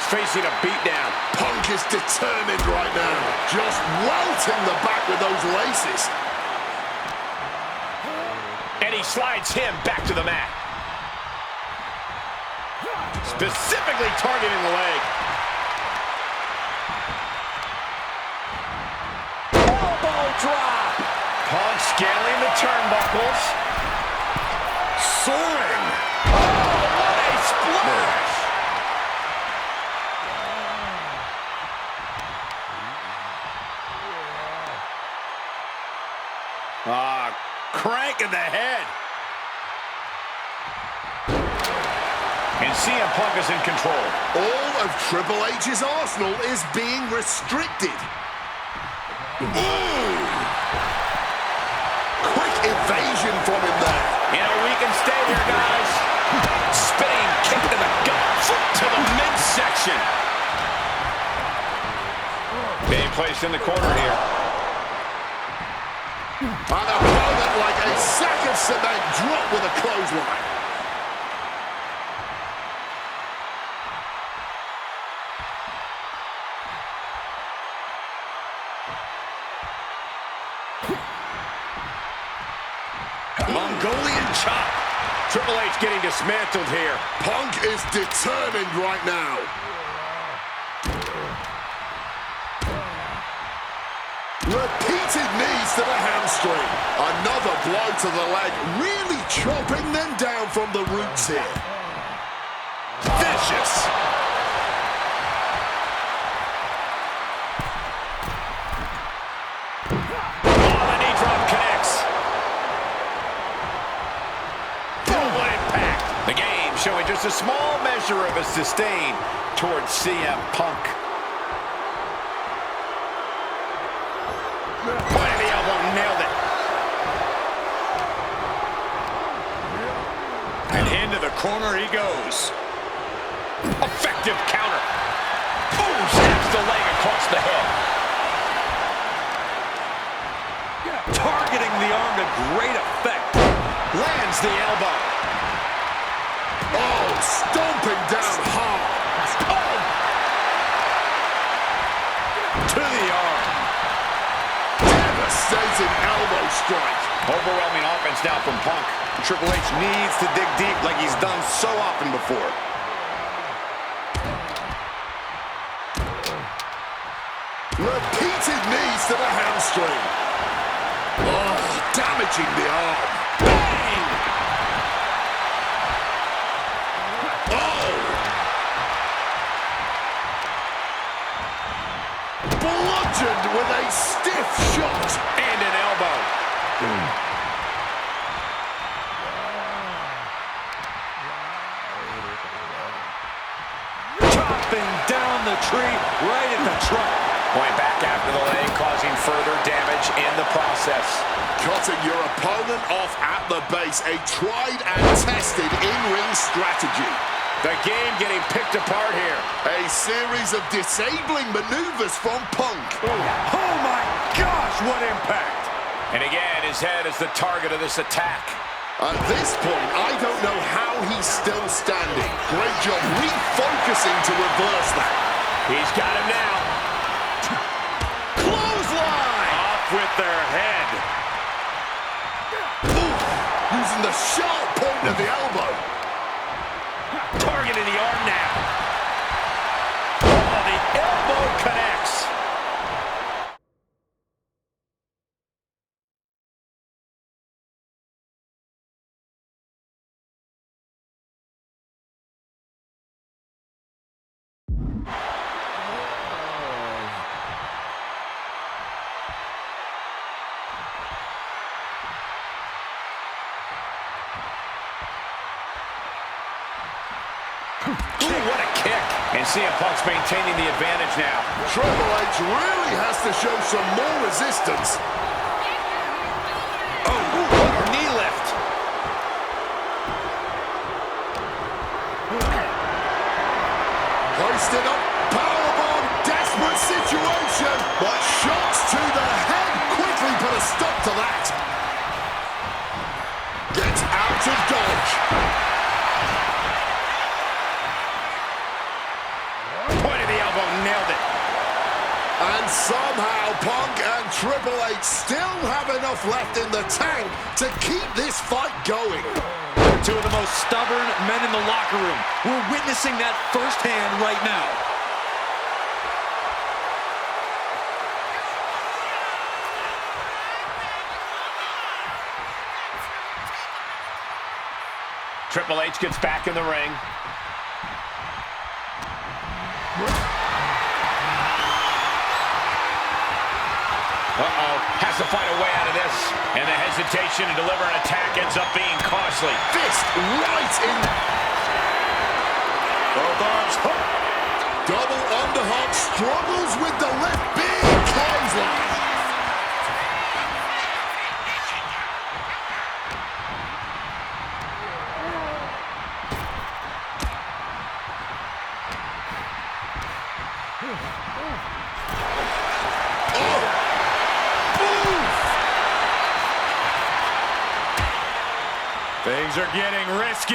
facing a beatdown. Punk is determined right now. Just welting the back with those laces. And he slides him back to the mat. Specifically targeting the leg. Elbow drop. Punk scaling the turnbuckles. Soaring. Oh, what a splash. Crank in the head. And CM Punk is in control. All of Triple H's arsenal is being restricted. Ooh. Quick evasion from him there. You know, we can stay here, guys. Spinning kick to the gut, foot to the midsection. Being placed in the corner here. An opponent like a sack of cement dropped with a clothesline. Mongolian chop. Triple H getting dismantled here. Punk is determined right now. Repeated knees to the hamstring. Another blow to the leg, really chopping them down from the roots here. Vicious. Oh, the knee drop connects. Full impact. The game showing just a small measure of his disdain towards CM Punk. Point of the elbow, nailed it. And into the corner he goes. Effective counter. Oh, snaps the leg across the head. Targeting the arm to great effect. Lands the elbow. Oh, stomping down hard. Oh. To the arm. Devastating elbow strike. Overwhelming offense now from Punk. Triple H needs to dig deep like he's done so often before. Repeated knees to the hamstring. Oh, damaging the arm. Bang! Oh! Bludgeoned with a stiff shot. And an elbow. Chopping down the tree right at the trunk. Going back after the leg, causing further damage in the process. Cutting your opponent off at the base. A tried and tested in-ring strategy. The game getting picked apart here. A series of disabling maneuvers from Punk. Oh my gosh, what impact. And again, his head is the target of this attack. At this point, I don't know how he's still standing. Great job refocusing to reverse that. He's got him now. Clothesline! Off with their head. Ooh, using the sharp point of the elbow. Targeting the arm now. Oh, the elbow connects. Ooh, what a kick. And CM Punk's maintaining the advantage now. Triple H really has to show some more resistance. Oh, ooh, knee lift. Hoisted up, powerbomb, desperate situation. But shots to the head quickly put a stop to that. Gets out of dodge. about nailed it. And somehow Punk and Triple H still have enough left in the tank to keep this fight going. Two of the most stubborn men in the locker room. We're witnessing that firsthand right now. Triple H gets back in the ring. Has to find a way out of this. And the hesitation to deliver an attack ends up being costly. Fist right in. Both arms hooked. Double underhook, struggles with the left. Big clothesline. Things are getting risky.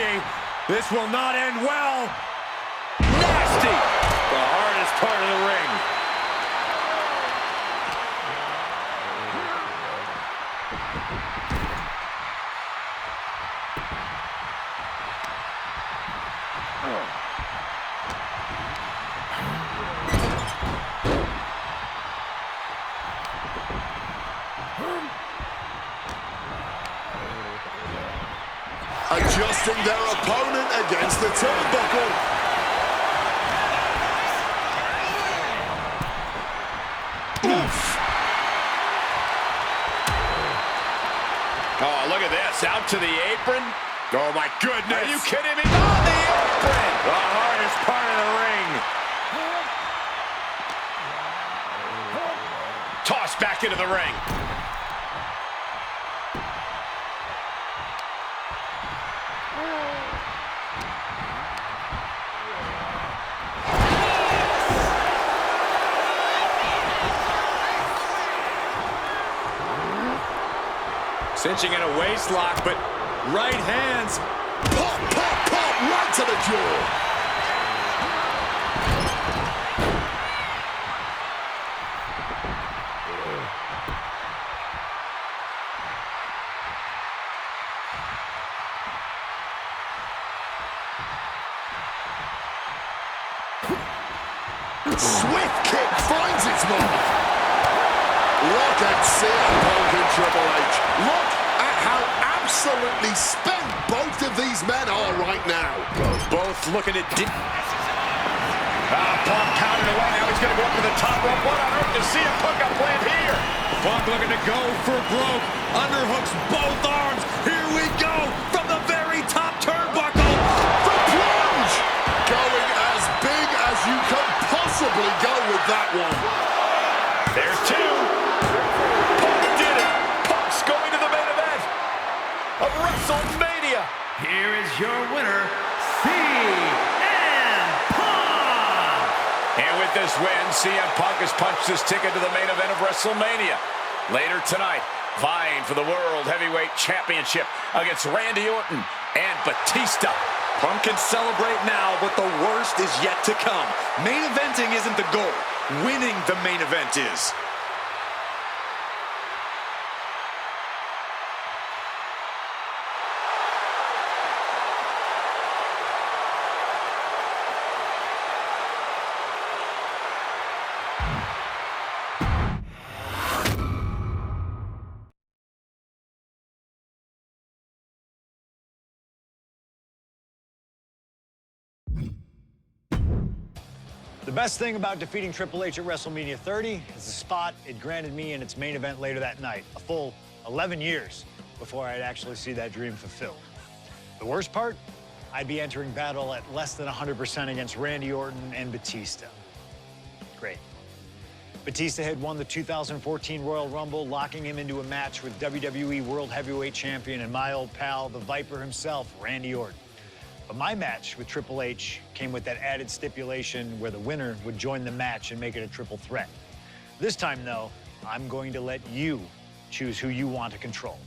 This will not end well. Nasty! The hardest part of the ring. Adjusting their opponent against the turnbuckle. Oof. Oh, look at this. Out to the apron. Oh, my goodness. Are you kidding me? On the apron. The hardest part of the ring. Tossed back into the ring. Cinching in a waist lock, but right hands. Pop, pop, pop, right to the jaw. Swift kick finds its mark. Look at CM Punk and Triple H. Look at how absolutely spent both of these men are right now. Both looking at Punk counted away. Now he's going to go up to the top rope. What on earth does CM Punk got planned here? Punk looking to go for broke. Underhooks both arms. Here we go from the very top turnbuckle. The plunge! Going as big as you can possibly go with that one. There's two. Punk did it. Punk's going to the main event of WrestleMania. Here is your winner, CM Punk. And with this win, CM Punk has punched his ticket to the main event of WrestleMania. Later tonight, vying for the World Heavyweight Championship against Randy Orton and Batista. Punk can celebrate now, but the worst is yet to come. Main eventing isn't the goal. Winning the main event is. The best thing about defeating Triple H at WrestleMania 30 is the spot it granted me in its main event later that night. A full 11 years before I'd actually see that dream fulfilled. The worst part? I'd be entering battle at less than 100% against Randy Orton and Batista. Great. Batista had won the 2014 Royal Rumble, locking him into a match with WWE World Heavyweight Champion and my old pal, the Viper himself, Randy Orton. But my match with Triple H came with that added stipulation where the winner would join the match and make it a triple threat. This time, though, I'm going to let you choose who you want to control.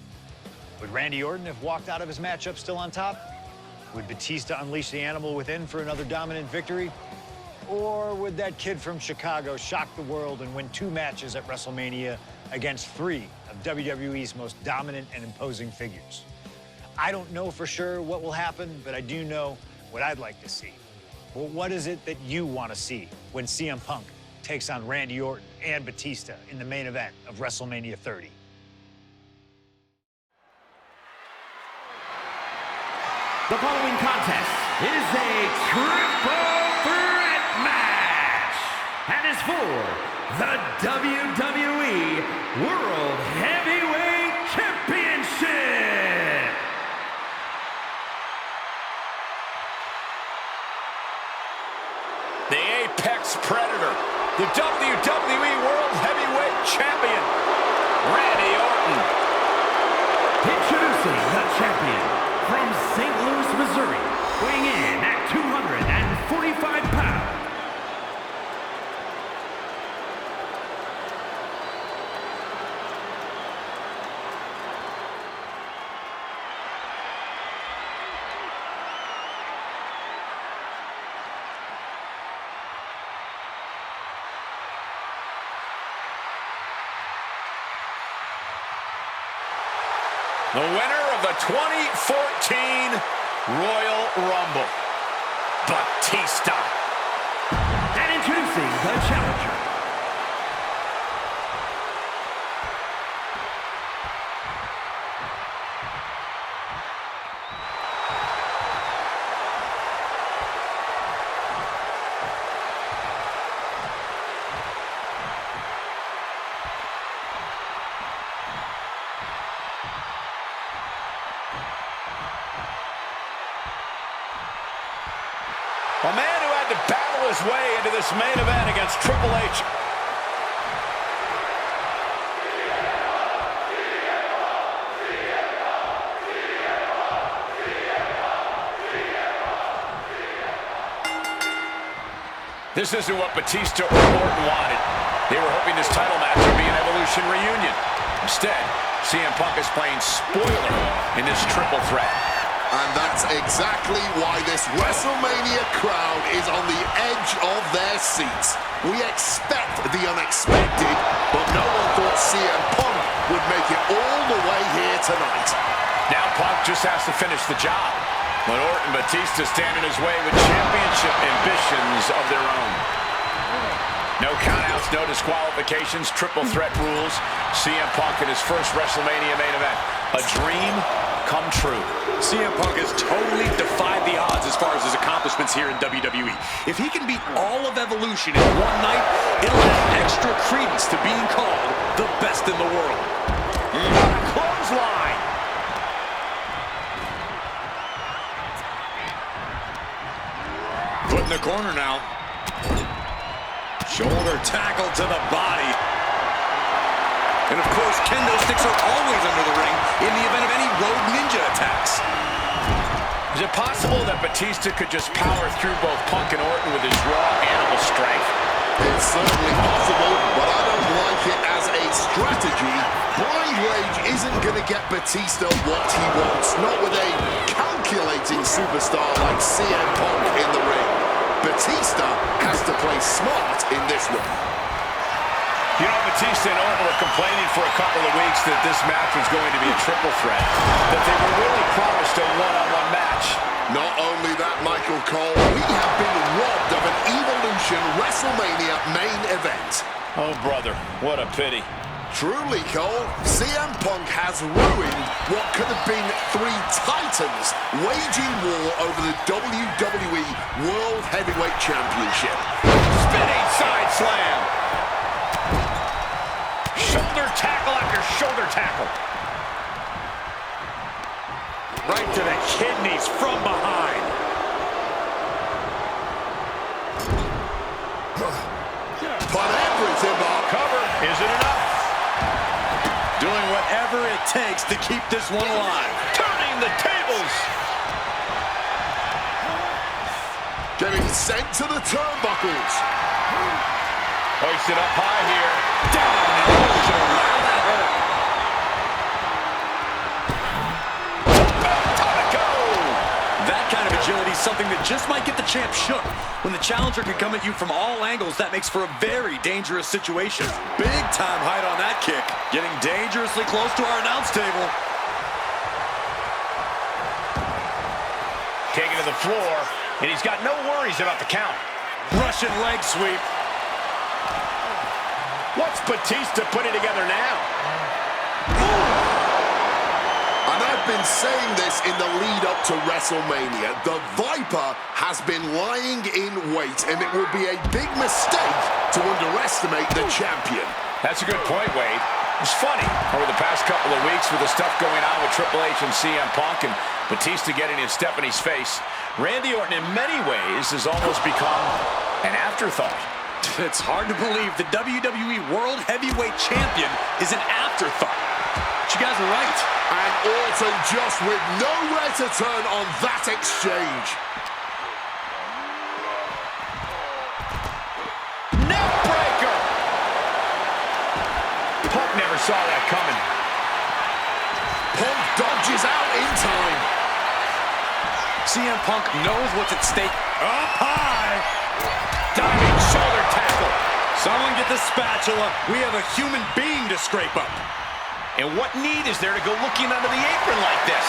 Would Randy Orton have walked out of his matchup still on top? Would Batista unleash the animal within for another dominant victory? Or would that kid from Chicago shock the world and win 2 matches at WrestleMania against 3 of WWE's most dominant and imposing figures? I don't know for sure what will happen, but I do know what I'd like to see. Well, what is it that you want to see when CM Punk takes on Randy Orton and Batista in the main event of WrestleMania 30? The following contest is a triple threat match and is for the WWE World Heavyweight Championship. The Apex Predator, the WWE World Heavyweight Champion, Randy Orton. Introducing the champion from St. Louis, Missouri, weighing in at 245 pounds. The winner of the 2014 Royal Rumble, Batista. And introducing the challenger. A man who had to battle his way into this main event against Triple H. This isn't what Batista or Orton wanted. They were hoping this title match would be an Evolution reunion. Instead, CM Punk is playing spoiler in this triple threat. And that's exactly why this WrestleMania crowd is on the edge of their seats. We expect the unexpected, but no one thought CM Punk would make it all the way here tonight. Now Punk just has to finish the job, but Orton and Batista stand in his way with championship ambitions of their own. No countouts, no disqualifications, triple threat rules. CM Punk in his first WrestleMania main event. A dream come true. CM Punk has totally defied the odds as far as his accomplishments here in WWE. If he can beat all of Evolution in one night, it'll add extra credence to being called the best in the world. Clothesline. Put in the corner now. Shoulder tackle to the body. And of course, kendo sticks are always under the ring in the event of any road ninja attacks. Is it possible that Batista could just power through both Punk and Orton with his raw animal strength? It's certainly possible, but I don't like it as a strategy. Blind Rage isn't going to get Batista what he wants, not with a calculating superstar like CM Punk in the ring. Batista has to play smart in this one. You know, Batista and Orton were complaining for a couple of weeks that this match was going to be a triple threat, that they were really promised a one-on-one match. Not only that, Michael Cole, we have been robbed of an Evolution WrestleMania main event. Oh, brother, what a pity. Truly, Cole, CM Punk has ruined what could have been 3 titans waging war over the WWE World Heavyweight Championship. Spinning side slam. Shoulder tackle after shoulder tackle. Right to the kidneys from behind. Put everything on. Cover. Is it enough? Doing whatever it takes to keep this one alive. Turning the tables. Getting sent to the turnbuckles. Hoisted up high here. Down and over. Wow, that hurt. That kind of agility something that just might get the champ shook. When the challenger can come at you from all angles, that makes for a very dangerous situation. Big time height on that kick. Getting dangerously close to our announce table. Taken to the floor, and he's got no worries about the count. Russian leg sweep. What's Batista putting together now? And I've been saying this in the lead up to WrestleMania. The Viper has been lying in wait, and it will be a big mistake to underestimate the champion. That's a good point, Wade. It's funny, over the past couple of weeks with the stuff going on with Triple H and CM Punk and Batista getting in Stephanie's face, Randy Orton in many ways has almost become an afterthought. It's hard to believe the WWE World Heavyweight Champion is an afterthought. But you guys are right. And Orton just with nowhere to turn on that exchange. Neckbreaker! Punk never saw that coming. Punk dodges out in time. CM Punk knows what's at stake. Up high. Diving shoulder tackle. Someone get the spatula. We have a human being to scrape up. And what need is there to go looking under the apron like this?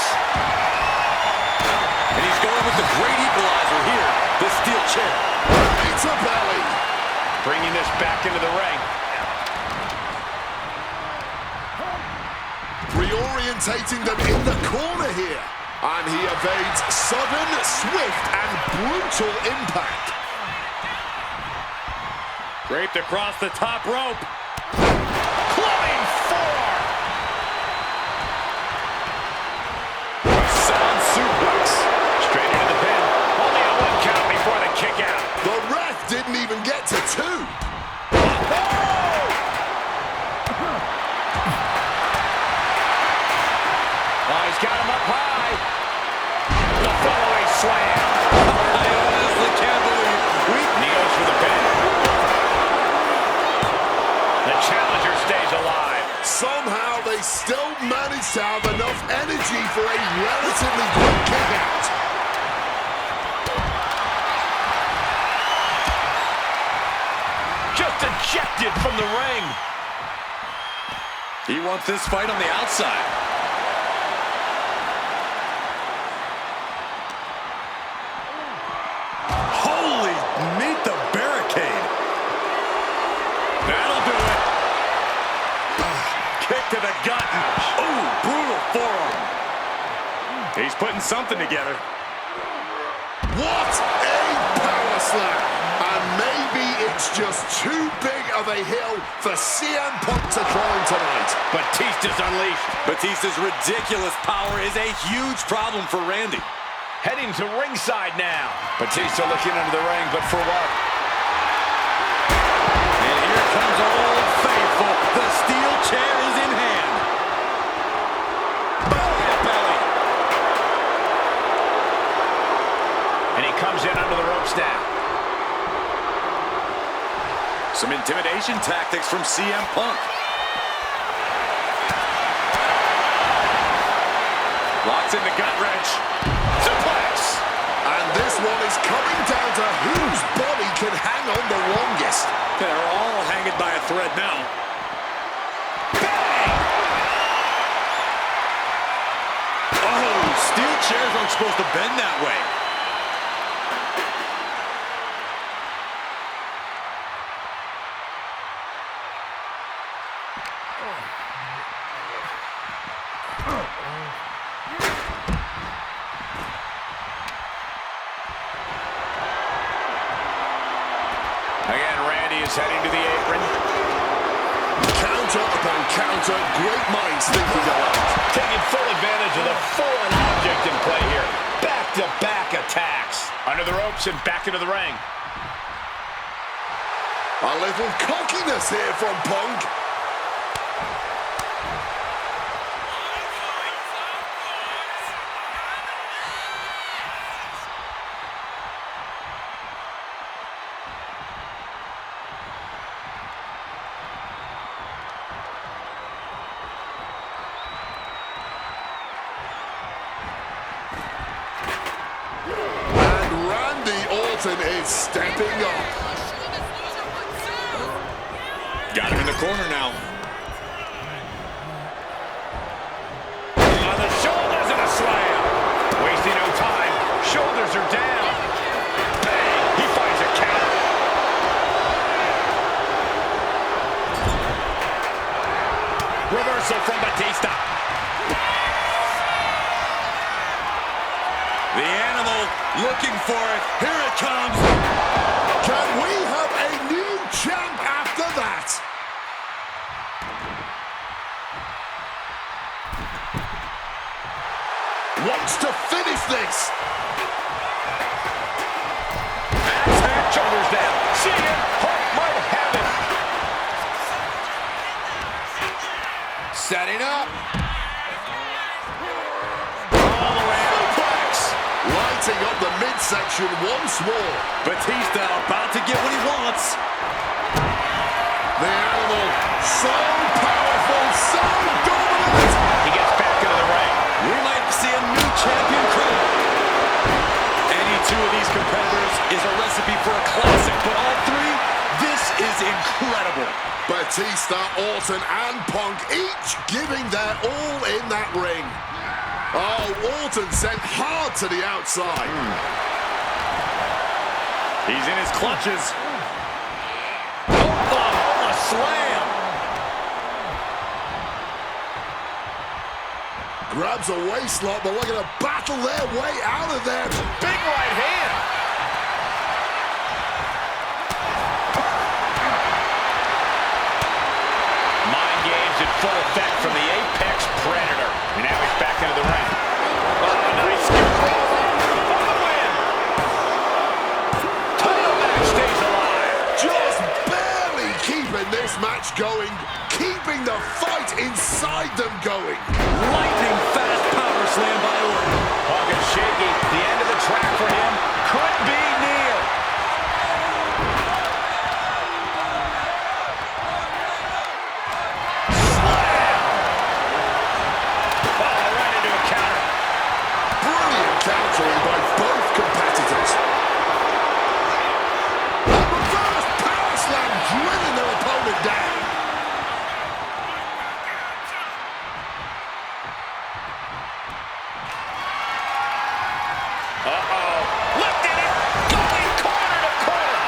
And he's going with the great equalizer here. This steel chair. Into belly. Bringing this back into the ring. Reorientating them in the corner here. And he evades sudden, swift, and brutal impact. Draped across the top rope. Clubbing forearm. Sound suplex. Straight into the pin. Only a 1 count before the kick out. The ref didn't even get to 2. Oh, he's got him up high. The following slam. I honestly can't believe And he goes for the pin. The challenger stays alive. Somehow they still manage to have enough energy for a relatively quick kick out. Just ejected from the ring. he wants this fight on the outside. Holy, meet the barricade. That'll do it. Kick to the gut. Ooh, brutal forearm. He's putting something together. What a power slam! And maybe it's just too big of a hill for CM Punk to climb tonight. Batista's unleashed. Batista's ridiculous power is a huge problem for Randy. Heading to ringside now. Batista looking into the ring, but for what? And here comes Old Faithful. The steel chair is in hand. Belly to belly. And he comes in under the ropes now. Some intimidation tactics from CM Punk. Locks in the gut wrench. Suplex. And this one is coming down to whose body can hang on the longest. They're all hanging by a thread now. Bang! Oh, steel chairs aren't supposed to bend that way. Again, Randy is heading to the apron. Counter upon counter, great minds thinking alike. Taking full advantage of the foreign object in play here. Back-to-back attacks. Under the ropes and back into the ring. A little cockiness here from Punk. Orton is stepping up. Got him in the corner now. On the shoulders and a slam. Wasting no time. Shoulders are down. Bang. He finds a count. Reversal from Batista. The Animal looking for it. Here it comes. Can we have a new champ after that? Wants to finish this. Axe shoulders down. CM Punk might have it. Setting up. All the way out. Lighting up the midsection once more. Batista about to get what he wants. The Animal, so powerful, so dominant. He gets back into the ring. We might see a new champion crowned. Any two of these competitors is a recipe for a classic, but all three, this is incredible. Batista, Orton, and Punk each giving their all in that ring. Oh, Orton sent hard to the outside. He's in his clutches. Oh, a slam. Grabs a waistlock, but looking to battle their way out of there. Big right hand. Mind games in full effect from the Apex Predator. And now he's back into the ring. Oh, nice skill crawl for the win. Title match stays alive. Just barely keeping this match going, keeping the fight inside them going. Lightning fast power slam by Orton. Punk is shaky. The end of the track for him could be near. Slam! Oh, right into a counter. Brilliant countering by both competitors. A reverse power slam drilling their opponent down. Uh-oh. Looked at it. Going corner to corner.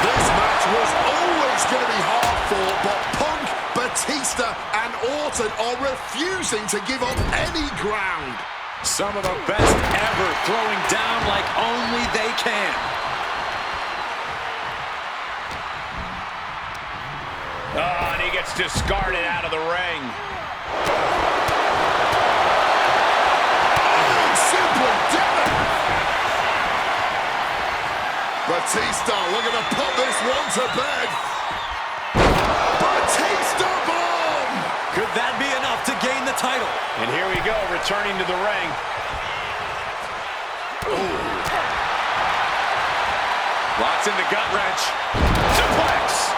This match was always going to be hard fought, but Punk, Batista, and Orton are refusing to give up any ground. Some of the best ever throwing down like only they can. Oh, and he gets discarded out of the ring. Simply did it. Batista looking to put this one to bed. Batista bomb! Could that be enough to gain the title? And here we go, returning to the ring. Locks in the gut wrench. Suplex.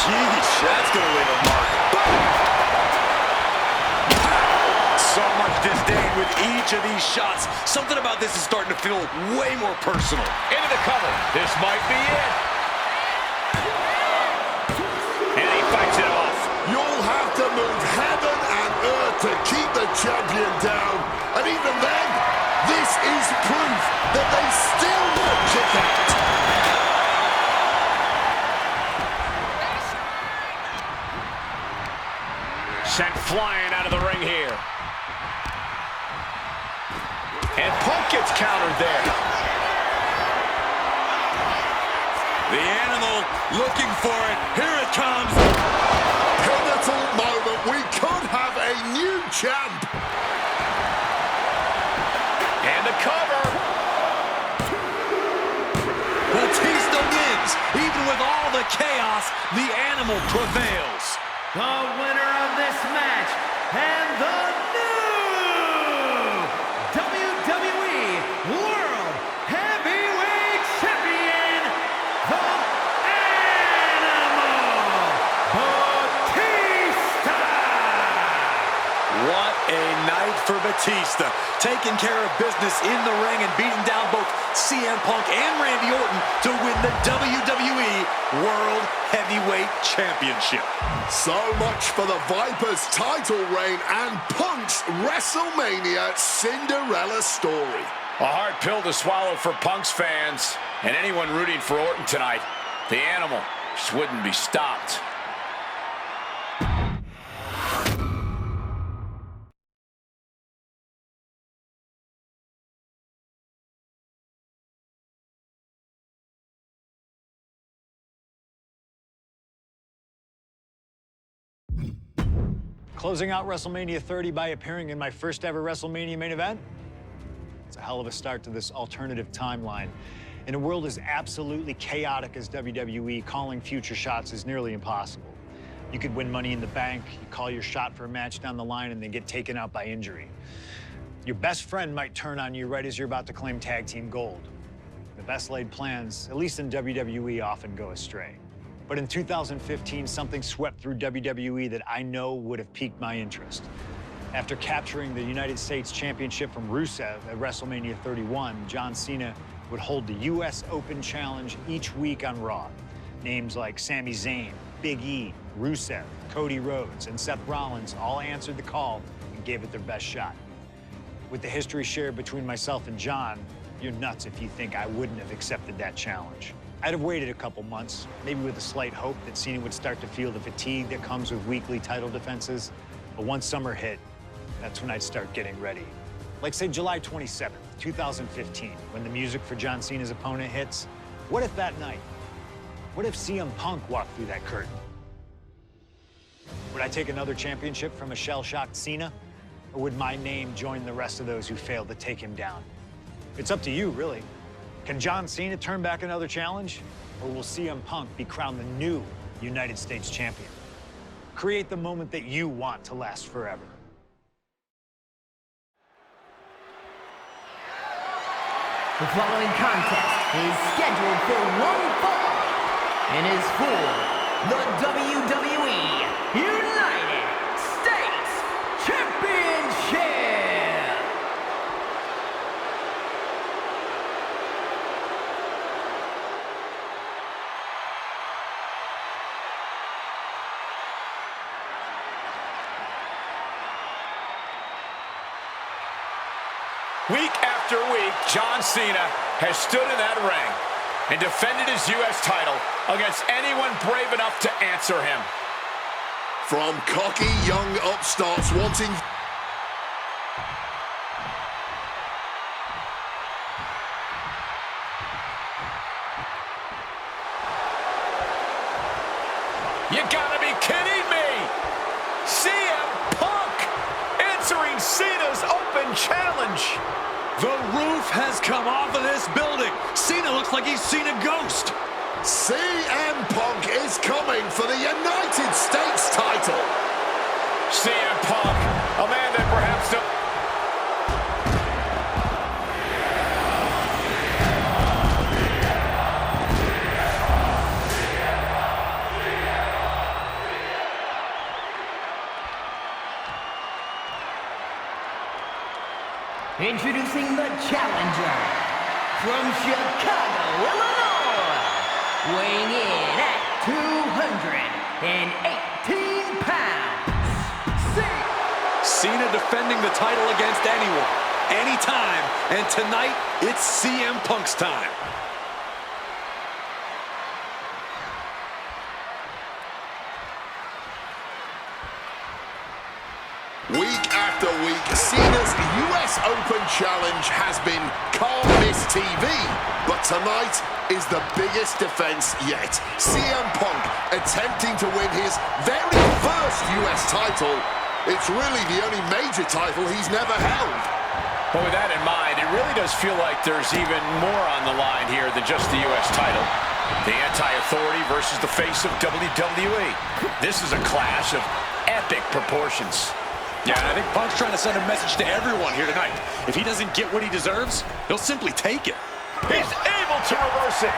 Jeez, that's gonna leave a mark. So much disdain with each of these shots. Something about this is starting to feel way more personal. Into the cover. This might be it. And he fights it off. You'll have to move heaven and earth to keep the champion down. And even then, this is proof that they still won't kick out. Sent flying out of the ring here. And Punk gets countered there. The Animal looking for it. Here it comes. Pivotal moment. We could have a new champ. And the cover. Batista wins. Even with all the chaos, the Animal prevails. The winner of this match and the new WWE World Heavyweight Champion, the Animal Batista. taking care of business in the ring and beating down both CM Punk and Randy Orton to win the WWE World Heavyweight Championship. So much for the Vipers' title reign and Punk's WrestleMania Cinderella story. A hard pill to swallow for Punk's fans and anyone rooting for Orton tonight. The animal just wouldn't be stopped. Closing out WrestleMania 30 by appearing in my first ever WrestleMania main event? It's a hell of a start to this alternative timeline. In a world as absolutely chaotic as WWE, calling future shots is nearly impossible. You could win Money in the Bank, you call your shot for a match down the line, and then get taken out by injury. Your best friend might turn on you right as you're about to claim tag team gold. The best laid plans, at least in WWE, often go astray. But in 2015, something swept through WWE that I know would have piqued my interest. After capturing the United States Championship from Rusev at WrestleMania 31, John Cena would hold the U.S. Open Challenge each week on Raw. Names like Sami Zayn, Big E, Rusev, Cody Rhodes, and Seth Rollins all answered the call and gave it their best shot. With the history shared between myself and John, you're nuts if you think I wouldn't have accepted that challenge. I'd have waited a couple months, maybe with a slight hope that Cena would start to feel the fatigue that comes with weekly title defenses. But once summer hit, that's when I'd start getting ready. Like, say, July 27th, 2015, when the music for John Cena's opponent hits. What if that night? What if CM Punk walked through that curtain? Would I take another championship from a shell-shocked Cena? Or would my name join the rest of those who failed to take him down? It's up to you, really. Can John Cena turn back another challenge? Or will CM Punk be crowned the new United States champion? Create the moment that you want to last forever. The following contest is scheduled for one fall and is for the WWE United States Championship. Week after week, John Cena has stood in that ring and defended his U.S. title against anyone brave enough to answer him. From cocky young upstarts wanting... You gotta be kidding me! CM Punk answering Cena's open challenge. The roof has come off of this building. Cena looks like he's seen a ghost. CM Punk is coming for the United States title. CM Punk, a man that perhaps don't... Introducing the challenger from Chicago, Illinois, weighing in at 218 pounds. Cena defending the title against anyone, anytime, and tonight it's CM Punk's time. Week after week, Cena's US Open Challenge has been can't miss TV. But tonight is the biggest defense yet. CM Punk attempting to win his very first US title. It's really the only major title he's never held. But with that in mind, it really does feel like there's even more on the line here than just the U.S. title. The anti-authority versus the face of WWE. This is a clash of epic proportions. Yeah, and I think Punk's trying to send a message to everyone here tonight. If he doesn't get what he deserves, he'll simply take it. He's able to reverse it.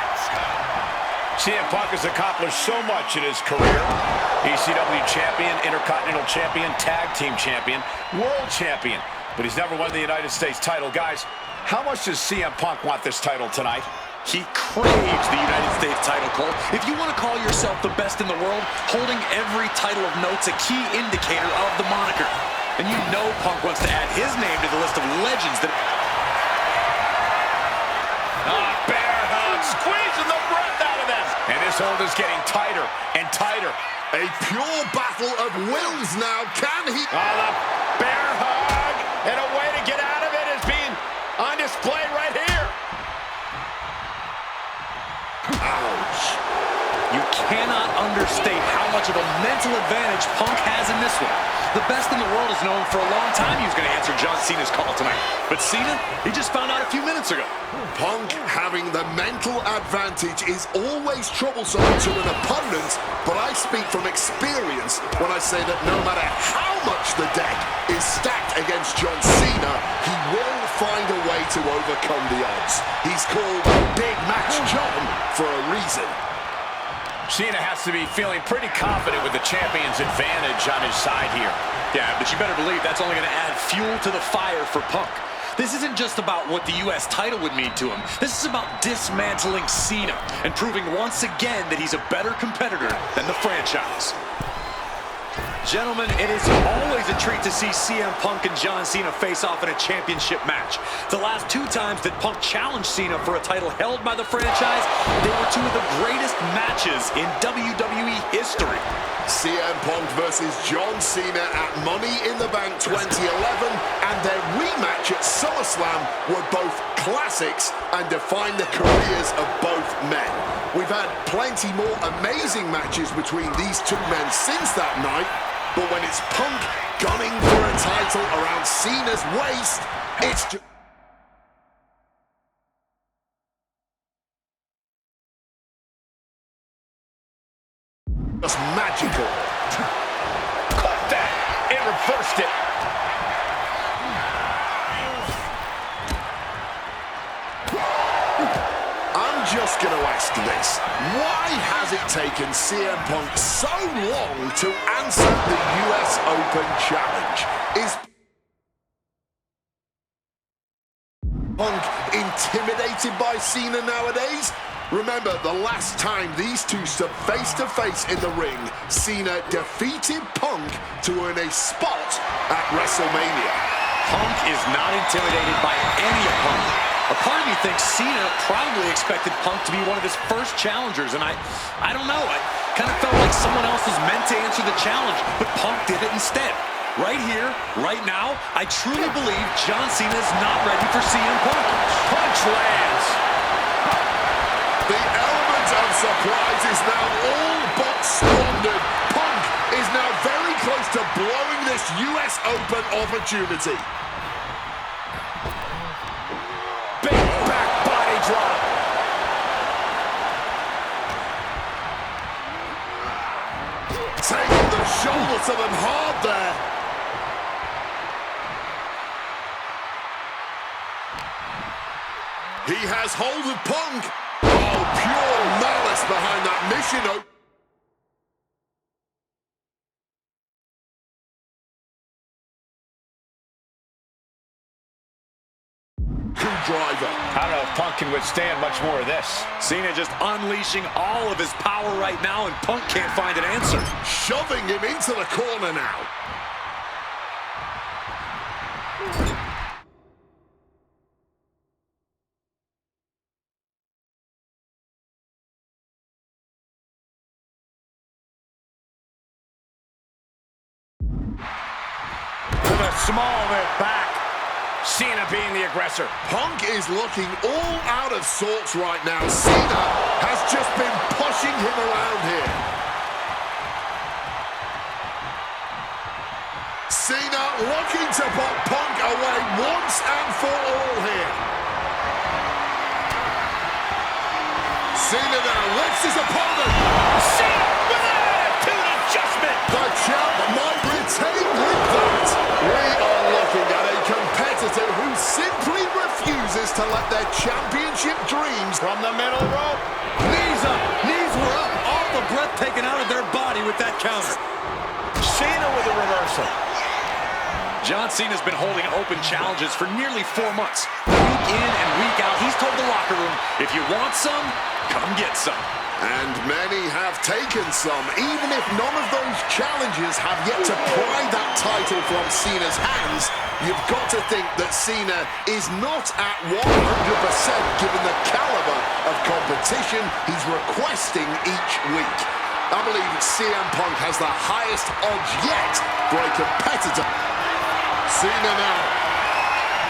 CM Punk has accomplished so much in his career. ECW champion, Intercontinental champion, Tag Team champion, World champion. but he's never won the United States title. Guys, how much does CM Punk want this title tonight? He craves the United States title, Cole. If you want to call yourself the best in the world, holding every title of note's a key indicator of the moniker. And you know Punk wants to add his name to the list of legends that... Bear hug, squeezing the breath out of them. And this hold is getting tighter and tighter. A pure battle of wills now. Can he... The bear hug, and a way to get out of it is being on display right here. Ouch. You cannot understate how much of a mental advantage Punk has in this one. The best in the world has known for a long time he was going to answer John Cena's call tonight. But Cena, he just found out a few minutes ago. Punk having the mental advantage is always troublesome to an opponent, but I speak from experience when I say that no matter how much the deck is stacked against John Cena, he will find a way to overcome the odds. He's called Big Match John for a reason. Cena has to be feeling pretty confident with the champion's advantage on his side here. Yeah, but you better believe that's only going to add fuel to the fire for Punk. This isn't just about what the U.S. title would mean to him. This is about dismantling Cena and proving once again that he's a better competitor than the franchise. Gentlemen, it is always a treat to see CM Punk and John Cena face off in a championship match. The last two times that Punk challenged Cena for a title held by the franchise, they were two of the greatest matches in WWE history. CM Punk versus John Cena at Money in the Bank 2011 and their rematch at SummerSlam were both classics and defined the careers of both men. We've had plenty more amazing matches between these two men since that night, but when it's Punk gunning for a title around Cena's waist, it's just magical. Caught that and reversed it. I'm just going to ask this. Why has it taken CM Punk so long to answer the US Open Challenge? Is Punk intimidated by Cena nowadays? Remember, the last time these two stood face-to-face in the ring, Cena defeated Punk to earn a spot at WrestleMania. Punk is not intimidated by any opponent. A part of me thinks Cena probably expected Punk to be one of his first challengers, and I don't know. I kind of felt like someone else was meant to answer the challenge, but Punk did it instead. Right here, right now, I truly believe John Cena is not ready for CM Punk. Punch lands. The element of surprise is now all but squandered. Punk is now very close to blowing this US Open opportunity. Big back body drop. Taking the shoulder to them hard there. He has hold of Punk. Oh, pure malice behind that mission. Driver. I don't know if Punk can withstand much more of this. Cena just unleashing all of his power right now, and Punk can't find an answer. Shoving him into the corner now. With a small bit back. Cena being the aggressor. Punk is looking all out of sorts right now. Cena has just been pushing him around here. Cena looking to put Punk away once and for all here. Cena now lifts his opponent. Cena with an attitude adjustment. The champ might retain with that. We are looking at a competitor who simply refuses to let their championship dreams From the middle rope. Knees up, knees were up, all the breath taken out of their body with that counter. Cena with a reversal. John Cena's been holding open challenges for nearly 4 months. Week in and week out, he's told the locker room, if you want some, come get some. And many have taken some, even if none of those challenges have yet to pry that title from Cena's hands. You've got to think that Cena is not at 100% given the caliber of competition he's requesting each week. I believe CM Punk has the highest odds yet for a competitor. Cena now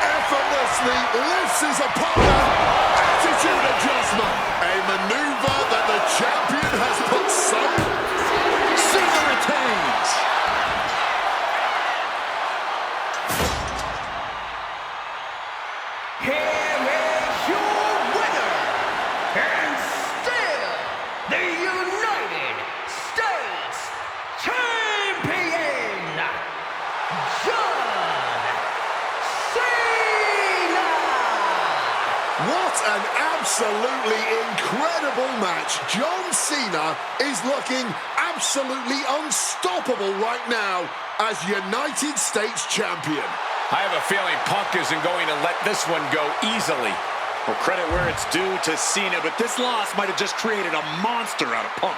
effortlessly lifts his opponent. Attitude adjustment. A maneuver that the champion has put so... Cena retains. Here is your winner, and still the United States Champion, John Cena! What an absolutely incredible match. John Cena is looking absolutely unstoppable right now as United States Champion. I have a feeling Punk isn't going to let this one go easily. Well, credit where it's due to Cena, but this loss might have just created a monster out of Punk.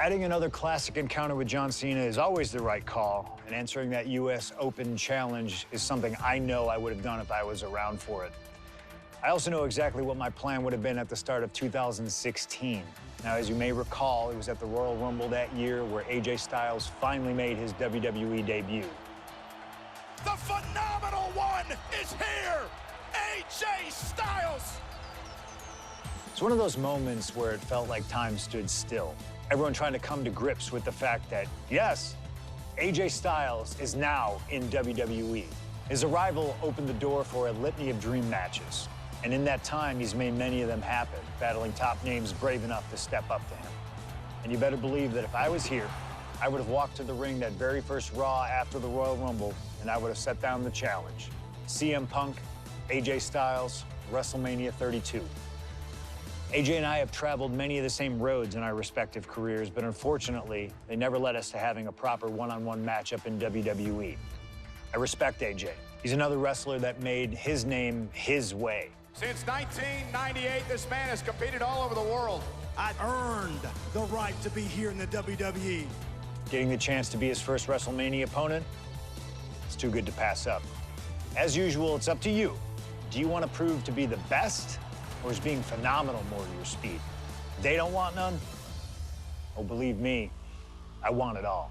Adding another classic encounter with John Cena is always the right call, and answering that U.S. Open challenge is something I know I would have done if I was around for it. I also know exactly what my plan would have been at the start of 2016. Now, as you may recall, it was at the Royal Rumble that year where AJ Styles finally made his WWE debut. The phenomenal one is here! AJ Styles! It's one of those moments where it felt like time stood still. Everyone trying to come to grips with the fact that, yes, AJ Styles is now in WWE. His arrival opened the door for a litany of dream matches. And in that time, he's made many of them happen, battling top names brave enough to step up to him. And you better believe that if I was here, I would have walked to the ring that very first Raw after the Royal Rumble, and I would have set down the challenge. CM Punk, AJ Styles, WrestleMania 32. AJ and I have traveled many of the same roads in our respective careers, but unfortunately, they never led us to having a proper one-on-one matchup in WWE. I respect AJ. He's another wrestler that made his name his way. Since 1998, this man has competed all over the world. I earned the right to be here in the WWE. Getting the chance to be his first WrestleMania opponent, it's too good to pass up. As usual, it's up to you. Do you want to prove to be the best? Or is being phenomenal more your speed? They don't want none? Oh, believe me, I want it all.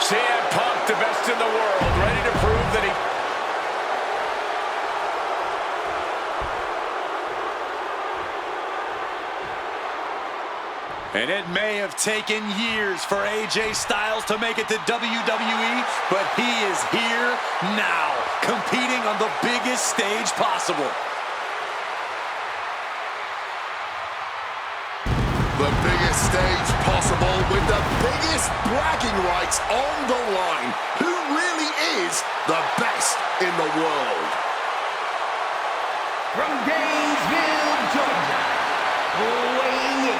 CM Punk, the best in the world, ready to prove that he... And it may have taken years for AJ Styles to make it to WWE, but he is here now, competing on the biggest stage possible. The biggest stage possible with the biggest bragging rights on the line. Who really is the best in the world? From Gainesville, Georgia, weighing in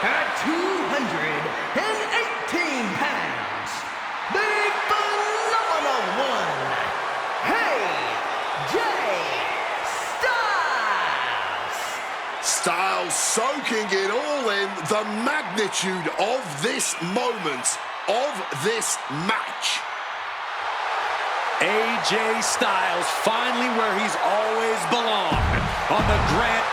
at 218 pounds, the phenomenal one, AJ Styles. Styles soaking it all in, the magnitude of this moment, of this match. AJ Styles finally where he's always belonged, on the Grand...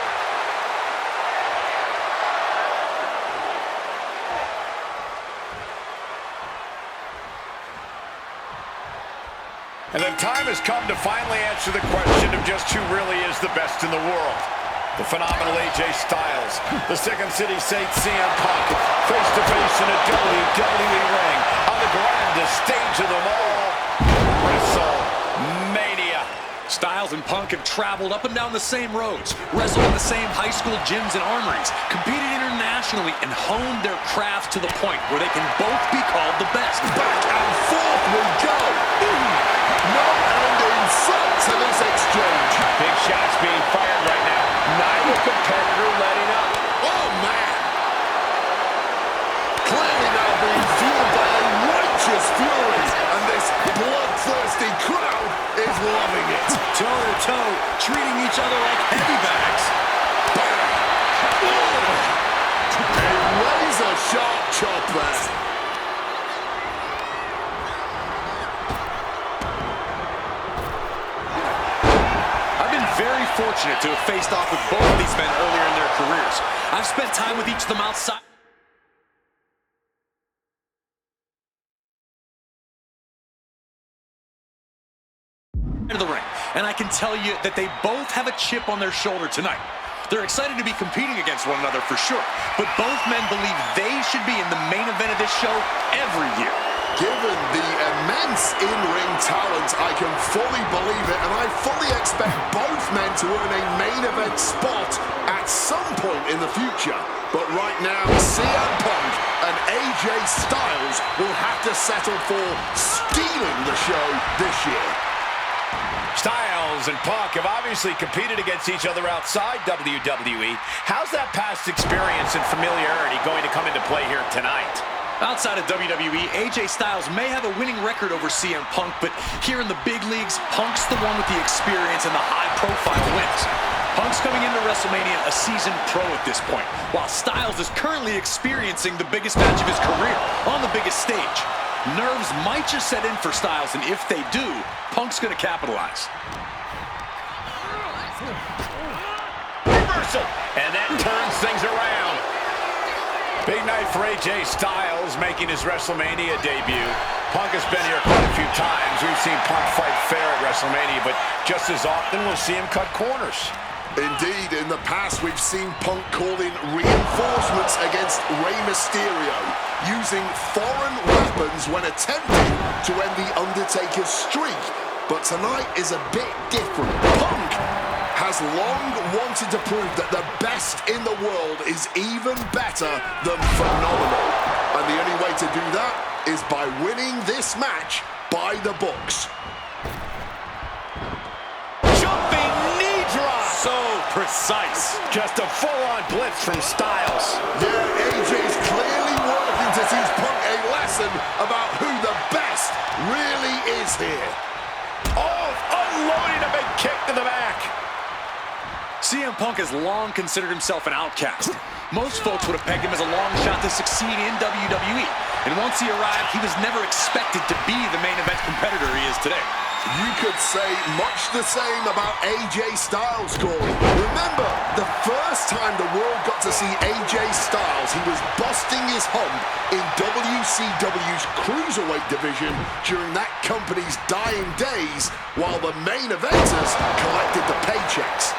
And the time has come to finally answer the question of just who really is the best in the world. The phenomenal AJ Styles, the Second City Saint CM Punk, face-to-face in a WWE ring on the grandest stage of them all, WrestleMania. Styles and Punk have traveled up and down the same roads, wrestled in the same high school gyms and armories, competed internationally, and honed their craft to the point where they can both be called the best. Back and forth we go. No end in sight to this exchange. Big shots being fired right now. Neither competitor letting up. Oh, man. Clearly now being fueled by a righteous fury. And this bloodthirsty crowd is loving it. Toe-to-toe, treating each other like heavy bags. A razor-sharp chop there. Very fortunate to have faced off with both of these men earlier in their careers. I've spent time with each of them outside of the ring, and I can tell you that they both have a chip on their shoulder tonight. They're excited to be competing against one another for sure, but both men believe they should be in the main event of this show every year. Given the immense in-ring talent, I can fully believe it, and I fully expect both men to earn a main event spot at some point in the future. But right now, CM Punk and AJ Styles will have to settle for stealing the show this year. Styles and Punk have obviously competed against each other outside WWE. How's that past experience and familiarity going to come into play here tonight? Outside of WWE, AJ Styles may have a winning record over CM Punk, but here in the big leagues, Punk's the one with the experience and the high-profile wins. Punk's coming into WrestleMania a seasoned pro at this point, while Styles is currently experiencing the biggest match of his career on the biggest stage. Nerves might just set in for Styles, and if they do, Punk's going to capitalize. Reversal, and that turns things around. Big night for AJ Styles making his WrestleMania debut. Punk has been here quite a few times. We've seen Punk fight fair at WrestleMania, but just as often we'll see him cut corners. Indeed, in the past we've seen Punk call in reinforcements against Rey Mysterio, using foreign weapons when attempting to end The Undertaker's streak. But tonight is a bit different. Punk has long wanted to prove that the best in the world is even better than phenomenal. And the only way to do that is by winning this match by the books. Jumping knee drop! So precise. Just a full-on blitz from Styles. Yeah, AJ's clearly working to teach Punk a lesson about who the best really is here. Oh, unloading a big kick to the back. CM Punk has long considered himself an outcast. Most folks would have pegged him as a long shot to succeed in WWE. And once he arrived, he was never expected to be the main event competitor he is today. You could say much the same about AJ Styles, Corey. Remember, the first time the world got to see AJ Styles, he was busting his hump in WCW's Cruiserweight division during that company's dying days, while the main eventers collected the paychecks.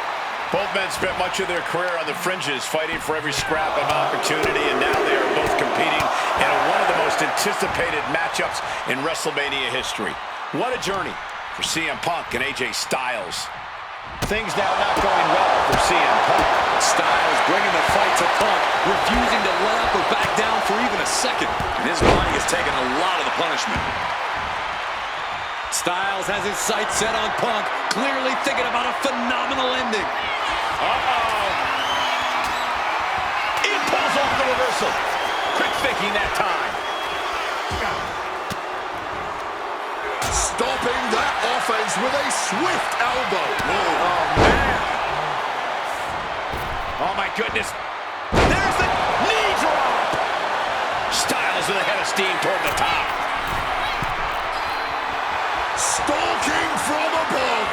Both men spent much of their career on the fringes, fighting for every scrap of opportunity, and now they are both competing in one of the most anticipated matchups in WrestleMania history. What a journey for CM Punk and AJ Styles. Things now not going well for CM Punk. Styles bringing the fight to Punk, refusing to let up or back down for even a second. And his body has taken a lot of the punishment. Styles has his sights set on Punk, clearly thinking about a phenomenal ending. Uh-oh. He pulls off the reversal. Quick thinking that time. Stopping that offense with a swift elbow. Whoa. Oh, man. Oh, my goodness. There's the knee drop. Styles with a head of steam toward the top. Stalking from above.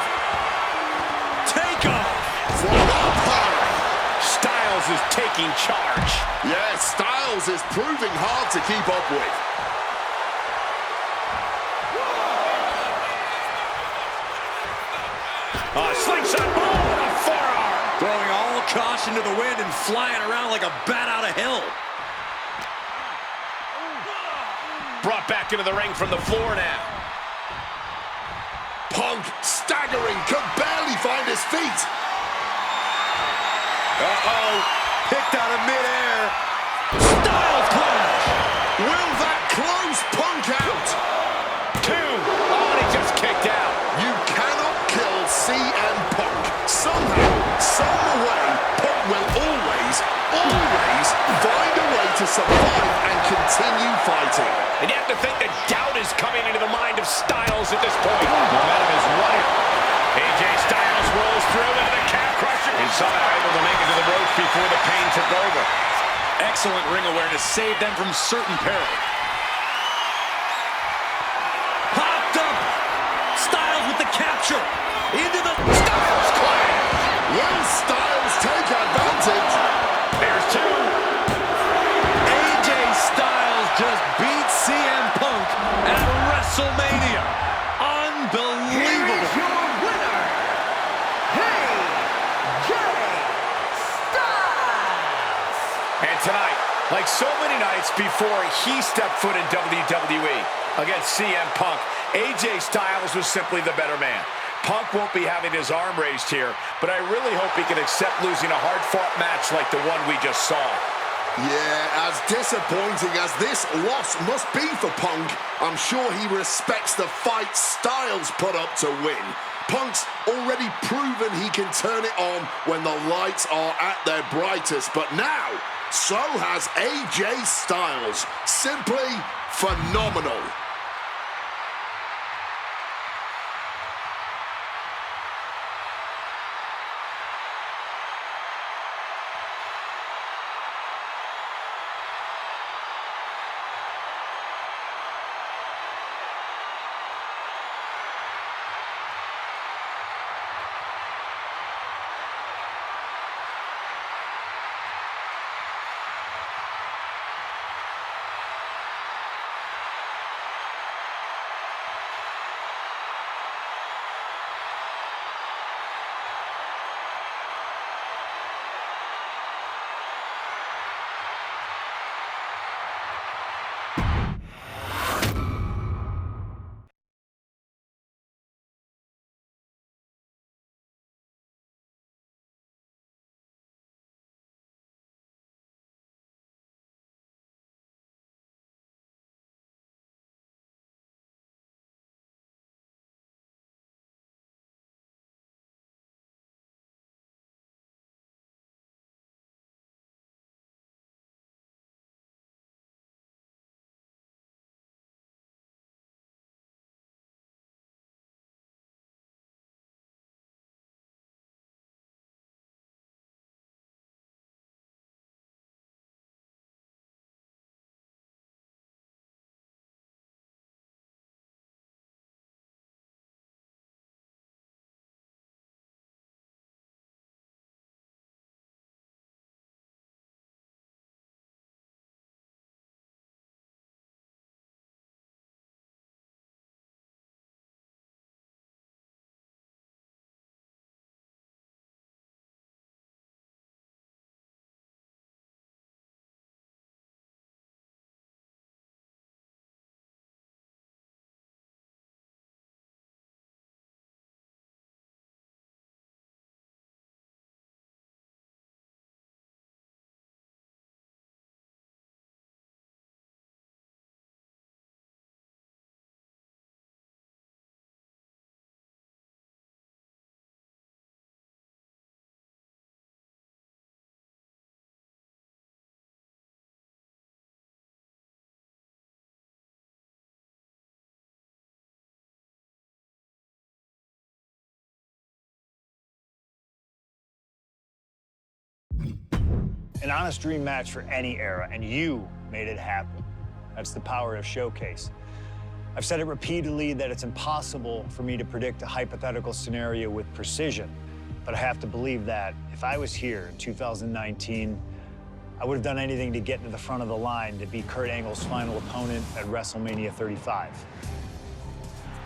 Take off. From up high. Styles is taking charge. Yes, Styles is proving hard to keep up with. Slingshot, a forearm. Throwing all caution to the wind and flying around like a bat out of hell. Brought back into the ring from the floor now. Punk staggering, could barely find his feet. Uh-oh, picked out of midair. Styles clash. Will that close Punk out? 2. Oh, and he just kicked out. You cannot kill CM Punk. Somehow, some way, Punk will always find a way to survive and continue fighting. And you have to think that doubt is coming into the mind of Styles at this point. Momentum is running. AJ Styles rolls through into the calf crusher. He saw able to make it to the ropes before the pain took over. Excellent ring awareness saved them from certain peril. Popped up. Styles with the capture. Into the Styles clash. Will Styles take advantage? There's 2. AJ Styles just beat CM Punk at WrestleMania. Here is Unbelievable. your winner, AJ Styles. And tonight, like so many nights before he stepped foot in WWE against CM Punk, AJ Styles was simply the better man. Punk won't be having his arm raised here, but I really hope he can accept losing a hard-fought match like the one we just saw. Yeah, as disappointing as this loss must be for Punk, I'm sure he respects the fight Styles put up to win. Punk's already proven he can turn it on when the lights are at their brightest, but now, so has AJ Styles. Simply phenomenal. An honest dream match for any era, and you made it happen. That's the power of Showcase. I've said it repeatedly that it's impossible for me to predict a hypothetical scenario with precision, but I have to believe that if I was here in 2019, I would have done anything to get into the front of the line to beat Kurt Angle's final opponent at WrestleMania 35.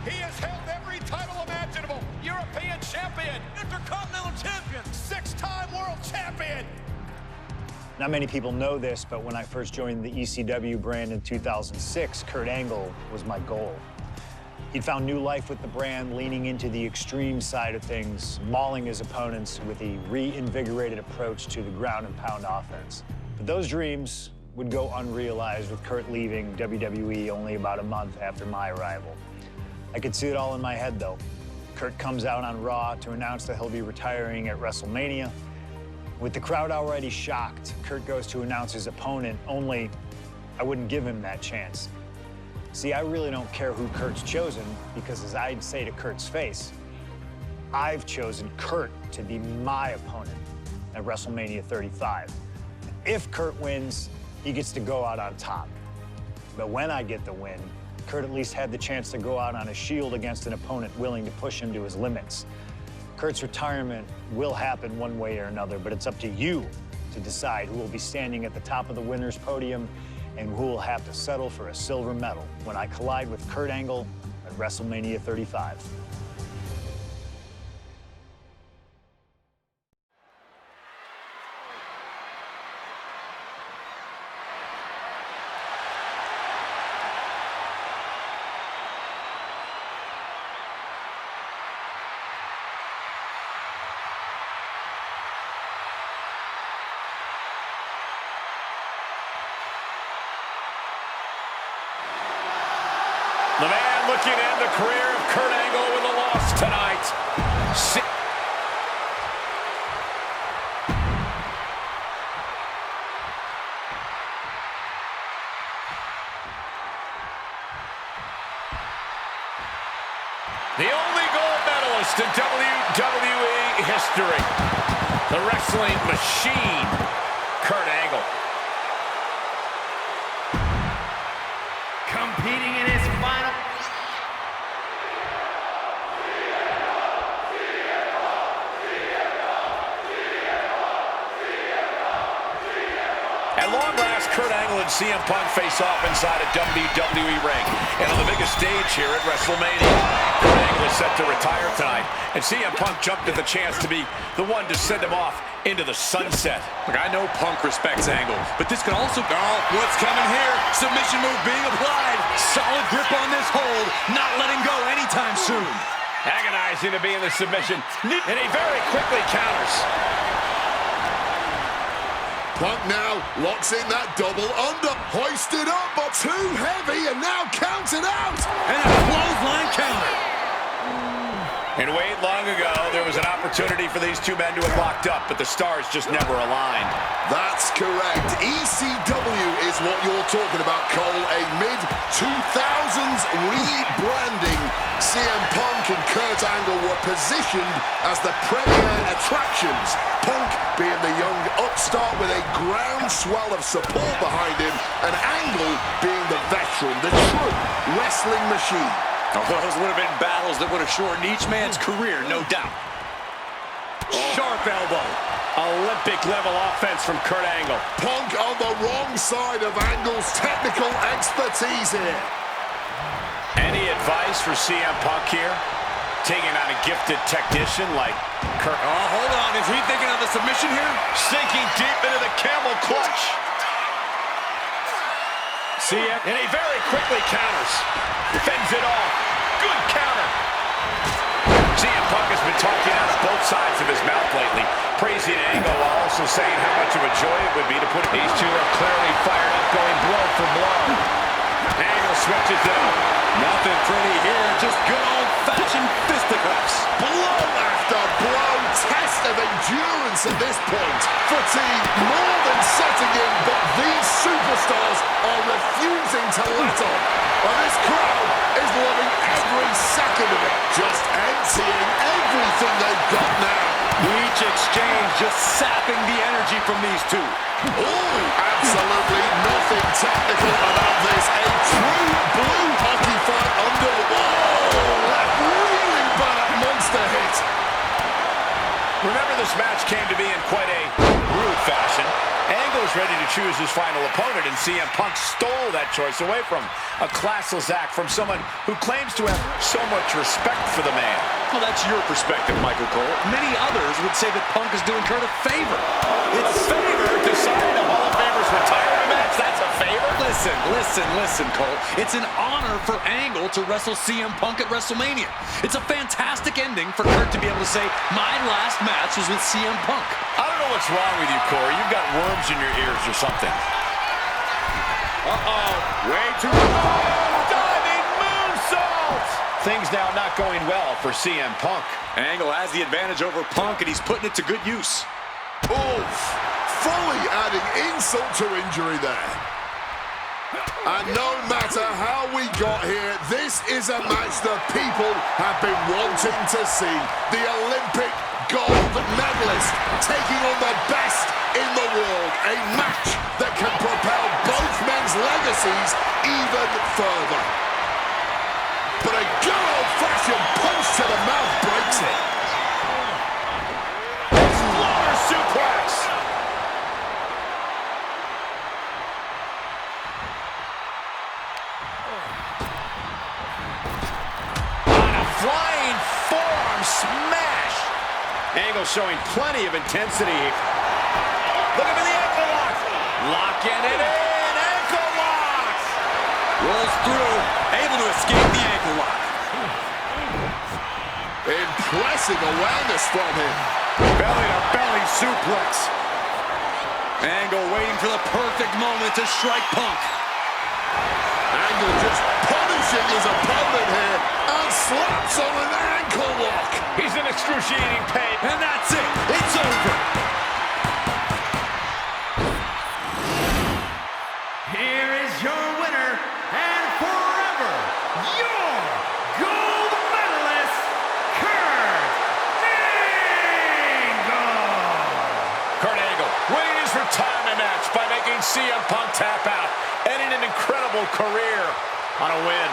He has held every title imaginable. European champion, Intercontinental champion, 6-time world champion. Not many people know this, but when I first joined the ECW brand in 2006, Kurt Angle was my goal. He'd found new life with the brand, leaning into the extreme side of things, mauling his opponents with a reinvigorated approach to the ground and pound offense. But those dreams would go unrealized with Kurt leaving WWE only about a month after my arrival. I could see it all in my head, though. Kurt comes out on Raw to announce that he'll be retiring at WrestleMania. With the crowd already shocked, Kurt goes to announce his opponent, only I wouldn't give him that chance. See, I really don't care who Kurt's chosen, because as I'd say to Kurt's face, I've chosen Kurt to be my opponent at WrestleMania 35. If Kurt wins, he gets to go out on top. But when I get the win, Kurt at least had the chance to go out on a shield against an opponent willing to push him to his limits. Kurt's retirement will happen one way or another, but it's up to you to decide who will be standing at the top of the winner's podium and who will have to settle for a silver medal when I collide with Kurt Angle at WrestleMania 35. The man looking to end the career of Kurt Angle with a loss tonight. The only gold medalist in WWE history. The wrestling machine, Kurt Angle. Competing in his final... At long last, Kurt Angle and CM Punk face off inside a WWE ring. And on the biggest stage here at WrestleMania, Kurt Angle is set to retire tonight. And CM Punk jumped at the chance to be the one to send him off into the sunset. Look, I know Punk respects Angle, but this could also... Oh, what's coming here? Submission move being applied. Solid grip on this hold, not letting go anytime soon. Agonizing to be in the submission, and he very quickly counters. Punk now locks in that double under. Hoisted up, but too heavy, and now counted out. And a clothesline counter. And Wade, long ago, there was an opportunity for these two men to have locked up, but the stars just never aligned. That's correct. ECW is what you're talking about, Cole. A mid-2000s rebranding. CM Punk and Kurt Angle were positioned as the premier attractions. Punk being the young upstart with a groundswell of support behind him, and Angle being the veteran, the true wrestling machine. Oh, those would have been battles that would have shortened each man's career, no doubt. Sharp elbow. Olympic-level offense from Kurt Angle. Punk on the wrong side of Angle's technical expertise here. Any advice for CM Punk here? Taking on a gifted technician like Kurt. Oh, hold on. Is he thinking of the submission here? Sinking deep into the camel clutch. CM, and he very quickly counters. Fends it off. Good counter. CM Punk has been talking out of both sides of his mouth lately, praising Angle while also saying how much of a joy it would be to put these two are clearly fired up, going blow for blow. Angle switches it up. Nothing pretty here, just good old-fashioned fisticuffs. Blow after blow, test of endurance at this point. Fatigue more than setting in, but these superstars are refusing to let up. And this crowd is loving every second of it, just emptying everything they've got now. Each exchange just sapping the energy from these two. Oh, absolutely nothing technical about this. A true blue hockey fight under the wall. That really bad monster hit. Remember, this match came to be in quite a rude fashion. Angle's ready to choose his final opponent, and CM Punk stole that choice away from him. A classless act from someone who claims to have so much respect for the man. Well, that's your perspective, Michael Cole. Many others would say that Punk is doing Kurt a favor. It's a favor? Deciding a Hall of Famer's retirement match? That's a favor? Listen, Cole. It's an honor for Angle to wrestle CM Punk at WrestleMania. It's a fantastic ending for Kurt to be able to say, my last match was with CM Punk. I don't know what's wrong with you, Corey. You've got worms in your ears or something. Way too long. Diving moonsault! Things now not going well for CM Punk. Angle has the advantage over Punk, and he's putting it to good use. Oof! Fully adding insult to injury there. And no matter how we got here, this is a match the people have been wanting to see. The Olympic gold medalist taking on the best in the world. A match that can propel both men's legacies even further. But a good old-fashioned punch to the mouth breaks it. Explorer suplex! On a flying forearm smash! Angle showing plenty of intensity. Looking for the ankle lock. Locking it in. Ankle lock. Rolls through, able to escape the ankle lock. Impressive awareness from him. Belly-to-belly suplex. Angle waiting for the perfect moment to strike Punk. Angle just punishing his opponent here and slaps on an ankle lock. He's in excruciating pain. And that's it. It's over. Here is your winner, and forever, your gold medalist, Kurt Angle! Kurt Angle winning his retirement match by making CM Punk tap out, ending an incredible career on a win.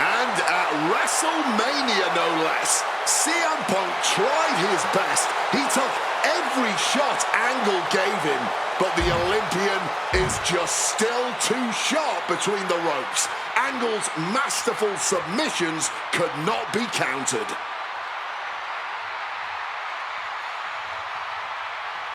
And at WrestleMania, no less, CM Punk tried his best. He took every shot Angle gave him, but the Olympian is just still too sharp between the ropes. Angle's masterful submissions could not be countered.